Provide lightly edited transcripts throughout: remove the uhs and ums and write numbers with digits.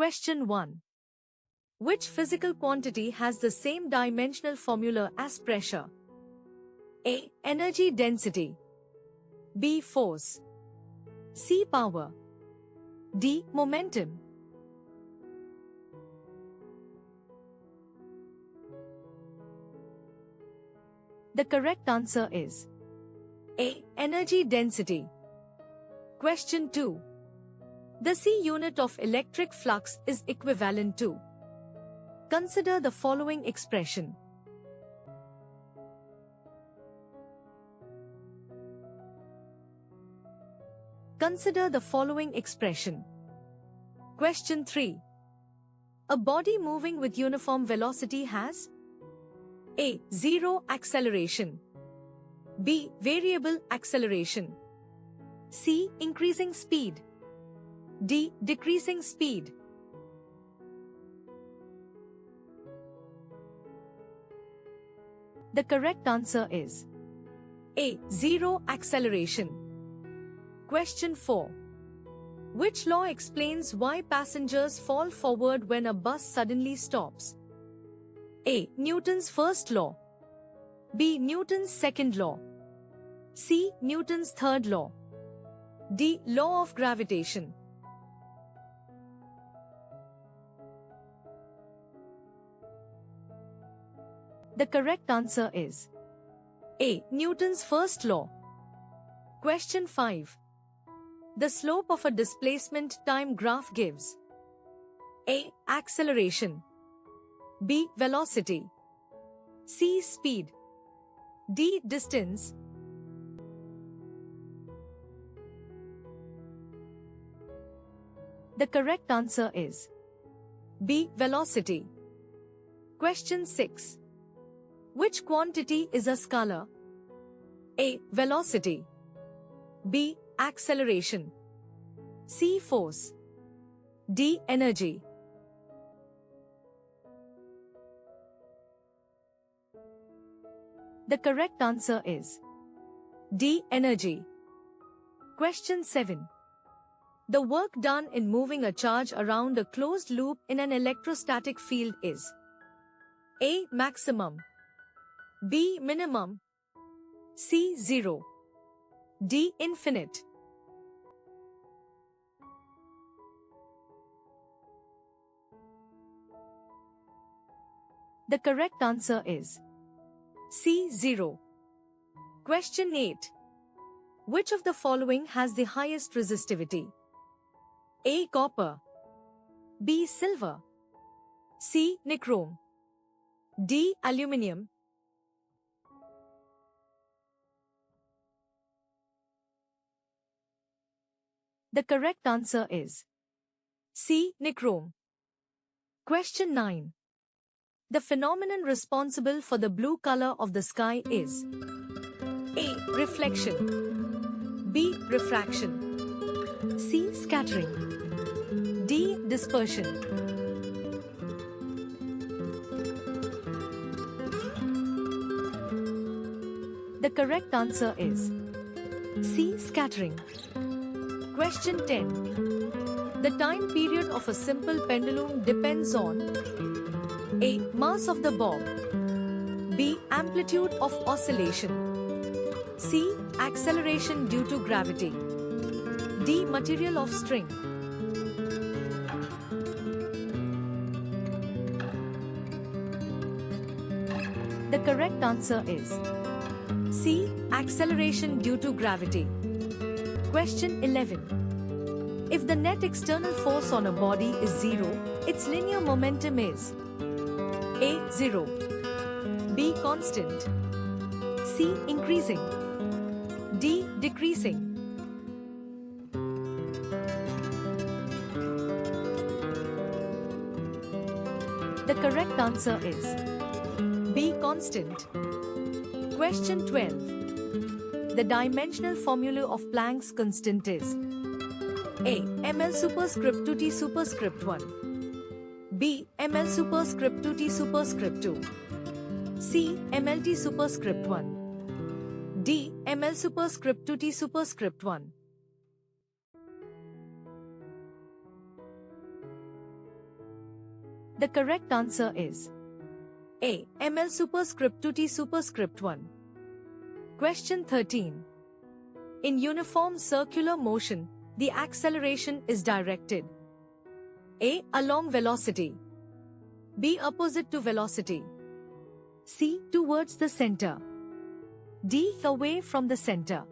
Question 1. Which physical quantity has the same dimensional formula as pressure? A. Energy density. B. Force. C. Power. D. Momentum. The correct answer is A. Energy density. Question 2. The C unit of electric flux is equivalent to. Consider the following expression. Consider the following expression. Question 3. A body moving with uniform velocity has A. Zero acceleration. B. Variable acceleration. C. Increasing speed. D. Decreasing speed. The correct answer is A. Zero acceleration. Question 4. Which law explains why passengers fall forward when a bus suddenly stops? A. Newton's first law. B. Newton's second law. C. Newton's third law. D. Law of gravitation. The correct answer is A. Newton's first law. Question 5. The slope of a displacement time graph gives A. Acceleration. B. Velocity. C. Speed. D. Distance. The correct answer is B. Velocity. Question 6. Which quantity is a scalar? A. Velocity. B. Acceleration. C. Force. D. Energy. The correct answer is D. Energy. Question 7. The work done in moving a charge around a closed loop in an electrostatic field is A. Maximum. B. Minimum. C. Zero. D. Infinite. The correct answer is C. Zero. Question 8. Which of the following has the highest resistivity? A. Copper. B. Silver. C. Nichrome. D. Aluminium. The correct answer is C. Nichrome. Question 9. The phenomenon responsible for the blue color of the sky is A. Reflection. B. Refraction. C. Scattering. D. Dispersion. The correct answer is C. Scattering. Question 10. The time period of a simple pendulum depends on A. Mass of the bob. B. Amplitude of oscillation. C. Acceleration due to gravity. D. Material of string. The correct answer is C. Acceleration due to gravity. Question 11. If the net external force on a body is zero, its linear momentum is A. Zero. B. Constant. C. Increasing. D. Decreasing. The correct answer is B. Constant. Question 12. The dimensional formula of Planck's constant is A. ml superscript 2t superscript 1. B. ml superscript 2t superscript 2. C. mlt superscript 1. D. ml superscript 2t superscript 1. The correct answer is A. ml superscript 2 T superscript 1. Question 13. In uniform circular motion, the acceleration is directed A. Along velocity, B. Opposite to velocity, C. Towards the center, D. Away from the center.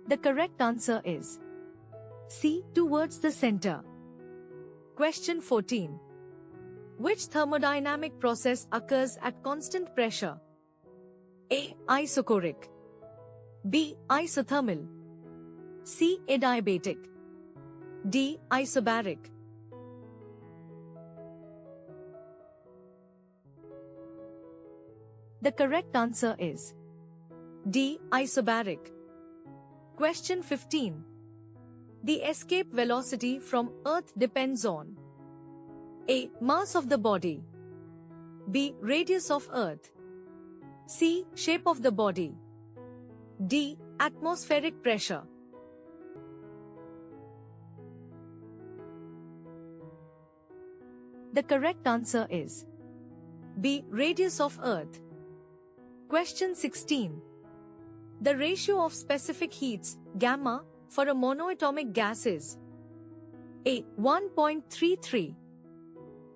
The correct answer is C. Towards the center. Question 14. Which thermodynamic process occurs at constant pressure? A. Isochoric, B. Isothermal, C. Adiabatic, D. Isobaric. The correct answer is D. Isobaric. Question 15. The escape velocity from Earth depends on A. Mass of the body, B. Radius of Earth, C. Shape of the body, D. Atmospheric pressure. The correct answer is B. Radius of Earth. Question 16. The ratio of specific heats, gamma, for a monoatomic gas is A. 1.33,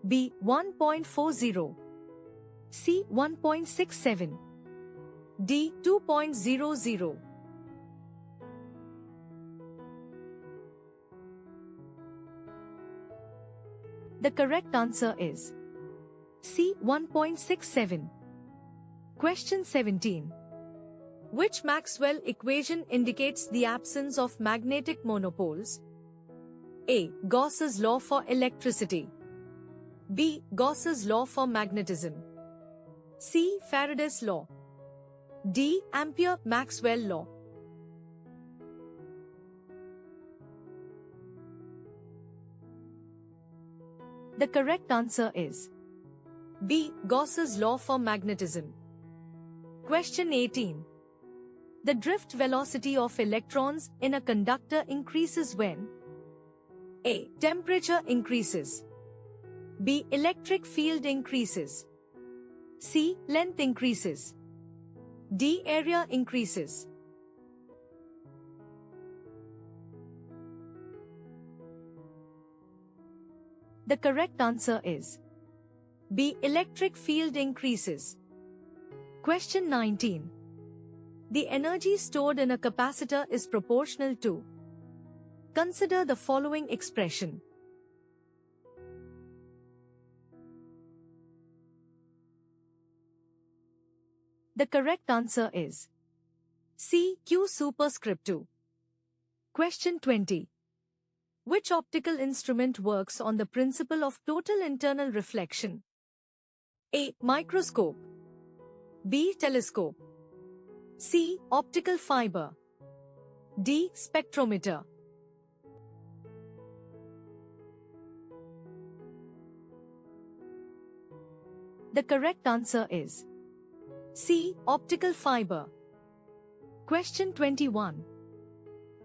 B. 1.40, C. 1.67, D. 2.00. The correct answer is C. 1.67. Question 17. Which Maxwell equation indicates the absence of magnetic monopoles? A. Gauss's law for electricity, B. Gauss's law for magnetism, C. Faraday's law, D. Ampere-Maxwell law. The correct answer is B. Gauss's law for magnetism. Question 18. The drift velocity of electrons in a conductor increases when A. Temperature increases, B. Electric field increases, C. Length increases, D. Area increases. The correct answer is B. Electric field increases. Question 19. The energy stored in a capacitor is proportional to. Consider the following expression. The correct answer is C. Q superscript 2. Question 20. Which optical instrument works on the principle of total internal reflection? A. Microscope, B. Telescope, C. Optical fiber, D. Spectrometer. The correct answer is C. Optical fiber. Question 21.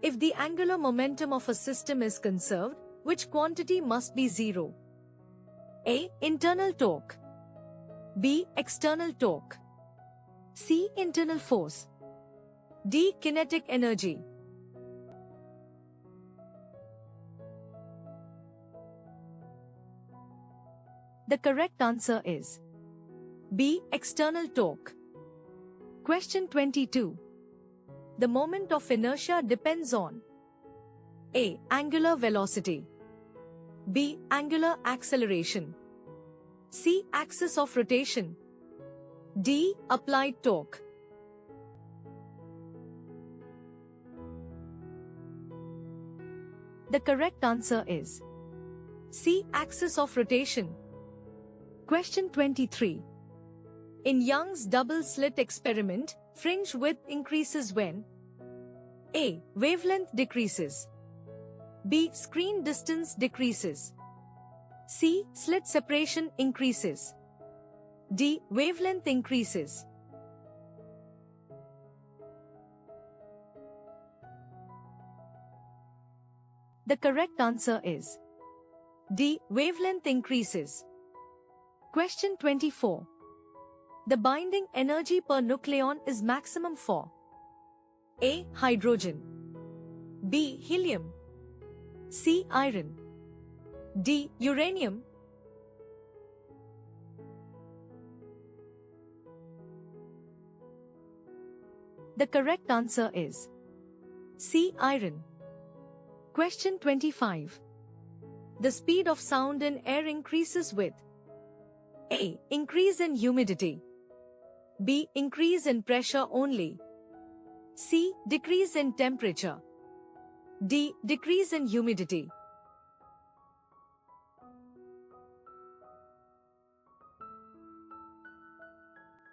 If the angular momentum of a system is conserved, which quantity must be zero? A. Internal torque, B. External torque, C. Internal force, D. Kinetic energy. The correct answer is B. External torque. Question 22. The moment of inertia depends on A. Angular velocity, B. Angular acceleration, C. Axis of rotation, D. Applied torque. The correct answer is C. Axis of rotation. Question 23. In Young's double-slit experiment, fringe width increases when A. Wavelength decreases, B. Screen distance decreases, C. Slit separation increases, D. Wavelength increases. The correct answer is D. Wavelength increases. Question 24. The binding energy per nucleon is maximum for A. Hydrogen, B. Helium, C. Iron, D. Uranium. The correct answer is C. Iron. Question 25. The speed of sound in air increases with A. Increase in humidity, B. Increase in pressure only, C. Decrease in temperature, D. Decrease in humidity.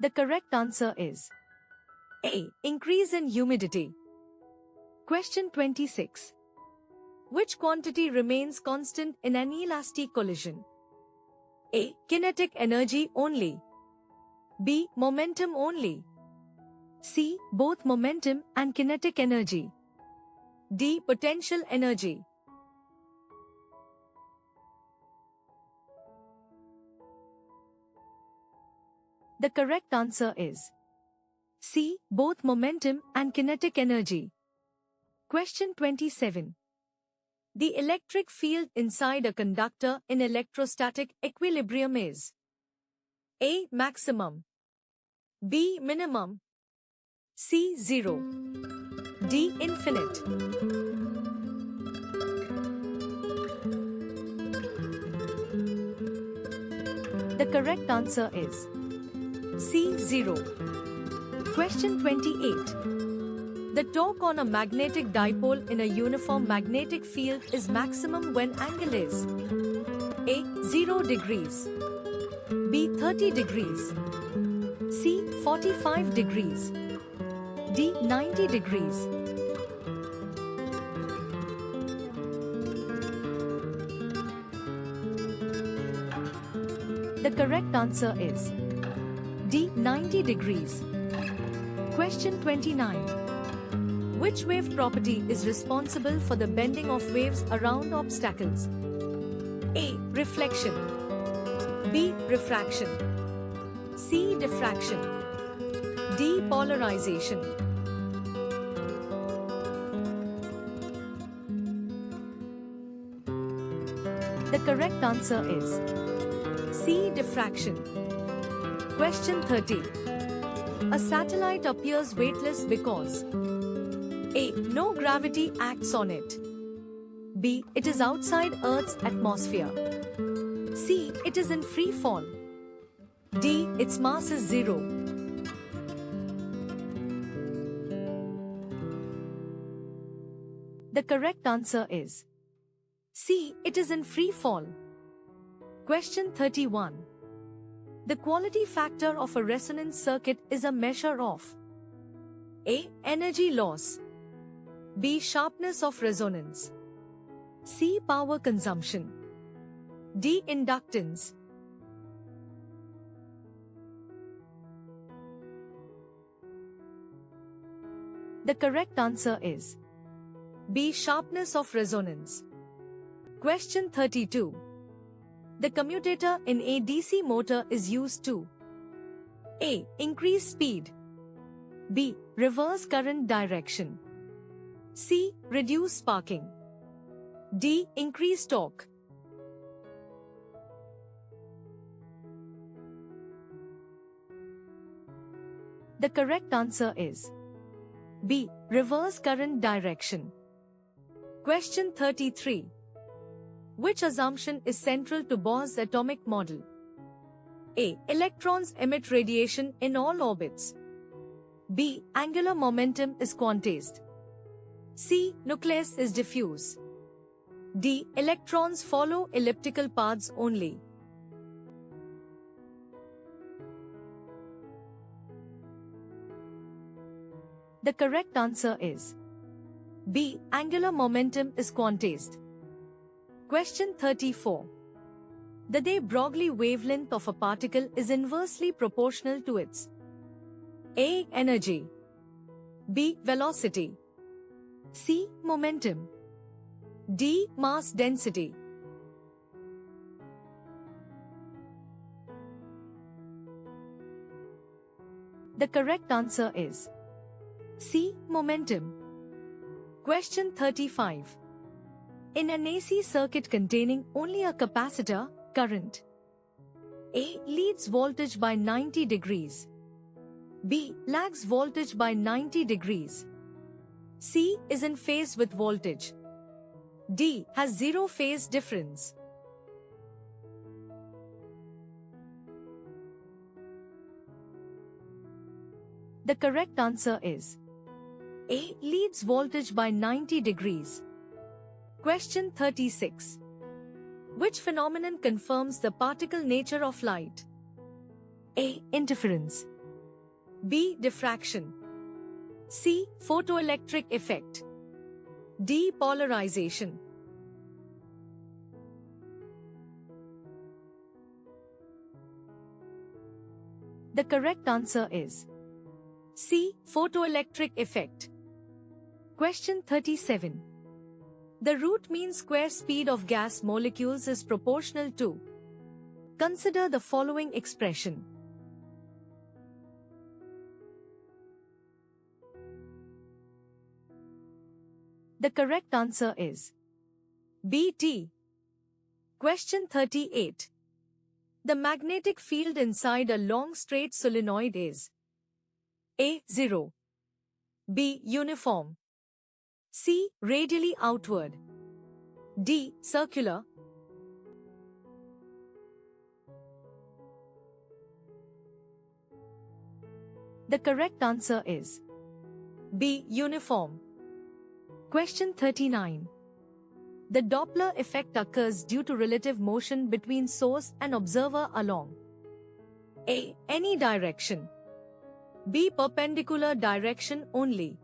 The correct answer is A. Increase in humidity. Question 26. Which quantity remains constant in an elastic collision? A. Kinetic energy only, B. Momentum only, C. Both momentum and kinetic energy, D. Potential energy. The correct answer is C. Both momentum and kinetic energy. Question 27. The electric field inside a conductor in electrostatic equilibrium is A. Maximum, B. Minimum, C. Zero, D. Infinite. The correct answer is C. Zero. Question 28. The torque on a magnetic dipole in a uniform magnetic field is maximum when angle is A. 0 degrees, B. 30 degrees, C. 45 degrees, D. 90 degrees. The correct answer is D. 90 degrees. Question 29. Which wave property is responsible for the bending of waves around obstacles? A. Reflection, B. Refraction, C. Diffraction, D. Polarization. The correct answer is C. Diffraction. Question 30. A satellite appears weightless because A. No gravity acts on it, B. It is outside Earth's atmosphere, C. It is in free fall, D. Its mass is 0. The correct answer is C. It is in free fall. Question 31. The quality factor of a resonance circuit is a measure of A. Energy loss, B. Sharpness of resonance, C. Power consumption, D. Inductance. The correct answer is B. Sharpness of resonance. Question 32. The commutator in a DC motor is used to A. Increase speed, B. Reverse current direction, C. Reduce sparking, D. Increase torque. The correct answer is B. Reverse current direction. Question 33. Which assumption is central to Bohr's atomic model? A. Electrons emit radiation in all orbits, B. Angular momentum is quantized, C. Nucleus is diffuse, D. Electrons follow elliptical paths only. The correct answer is B. Angular momentum is quantized. Question 34. The de Broglie wavelength of a particle is inversely proportional to its A. Energy, B. Velocity, C. Momentum, D. Mass density. The correct answer is C. Momentum. Question 35. In an AC circuit containing only a capacitor, current A leads voltage by 90 degrees. B lags voltage by 90 degrees. C is in phase with voltage. D has zero phase difference. The correct answer is A leads voltage by 90 degrees. Question 36. Which phenomenon confirms the particle nature of light? A. Interference. B. Diffraction. C. Photoelectric effect. D. Polarization. The correct answer is C. Photoelectric effect. Question 37. The root mean square speed of gas molecules is proportional to. Consider the following expression. The correct answer is BT. Question 38. The magnetic field inside a long straight solenoid is A. 0. B. Uniform. C. Radially outward. D. Circular. The correct answer is B. Uniform. Question 39. The Doppler effect occurs due to relative motion between source and observer along A. Any direction. B. Perpendicular direction only.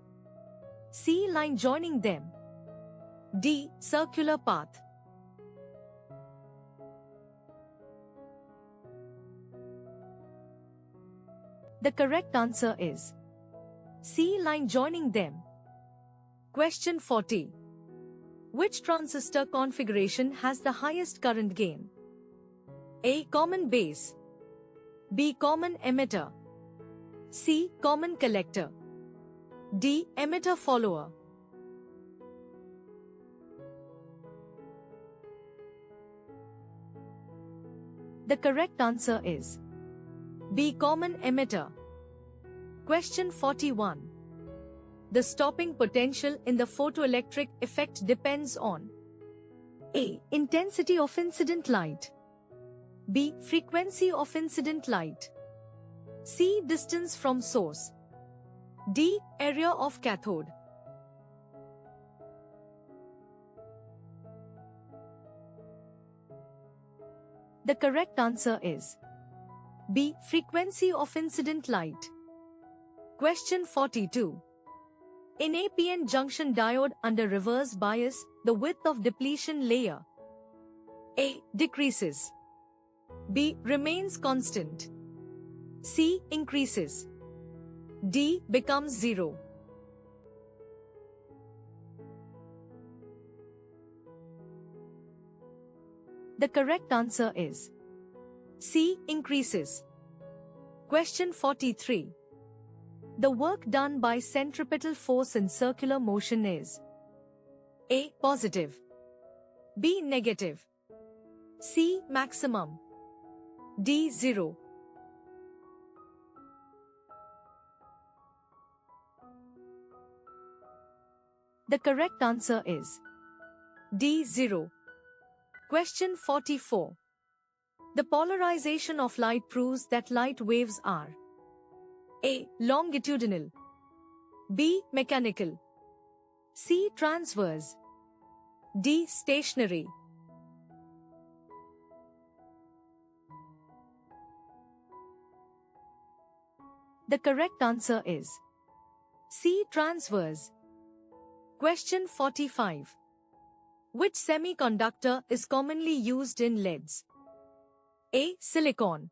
C. Line joining them. D. Circular path. The correct answer is C. Line joining them. Question 40. Which transistor configuration has the highest current gain? A. Common base. B. Common emitter. C. Common collector. D. Emitter follower. The correct answer is B. Common emitter. Question 41. The stopping potential in the photoelectric effect depends on A. Intensity of incident light. B. Frequency of incident light. C. Distance from source. D. Area of cathode. The correct answer is B. Frequency of incident light. Question 42. In a PN junction diode under reverse bias, the width of depletion layer A. Decreases. B. Remains constant. C. Increases. D. Becomes zero. The correct answer is C. Increases. Question 43. The work done by centripetal force in circular motion is A. Positive. B. Negative. C. Maximum. D. Zero. The correct answer is D. Zero. Question 44. The polarization of light proves that light waves are A. Longitudinal. B. Mechanical. C. Transverse. D. Stationary. The correct answer is C. Transverse. Question 45. Which semiconductor is commonly used in LEDs? A. Silicon.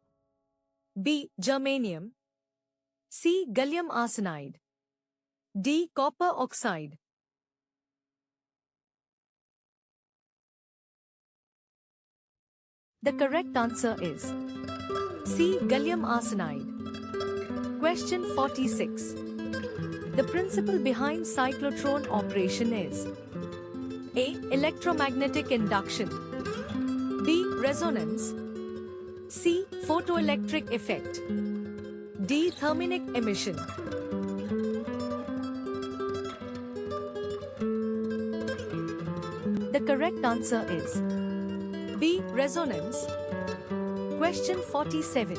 B. Germanium. C. Gallium arsenide. D. Copper oxide. The correct answer is C. Gallium arsenide. Question 46. The principle behind cyclotron operation is A. Electromagnetic induction, B. Resonance, C. Photoelectric effect, D. Thermionic emission. The correct answer is B. Resonance. Question 47.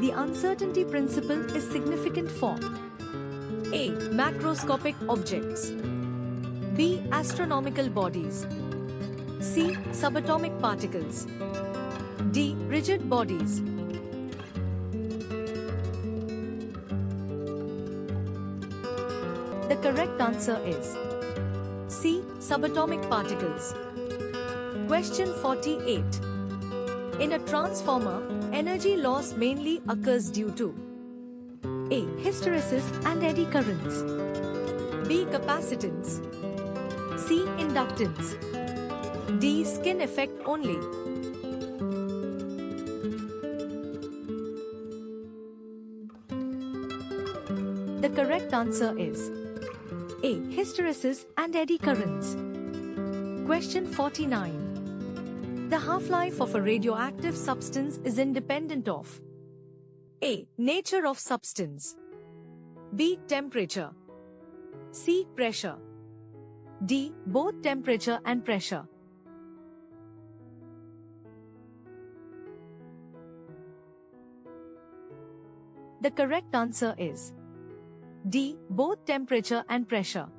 The uncertainty principle is significant for A. Macroscopic objects, B. Astronomical bodies, C. Subatomic particles, D. Rigid bodies. The correct answer is C. Subatomic particles. Question 48. In a transformer, energy loss mainly occurs due to A. Hysteresis and eddy currents, B. Capacitance, C. Inductance, D. Skin effect only. The correct answer is A. Hysteresis and eddy currents. Question 49. The half-life of a radioactive substance is independent of A. Nature of substance, B. Temperature, C. Pressure, D. Both temperature and pressure. The correct answer is D. Both temperature and pressure.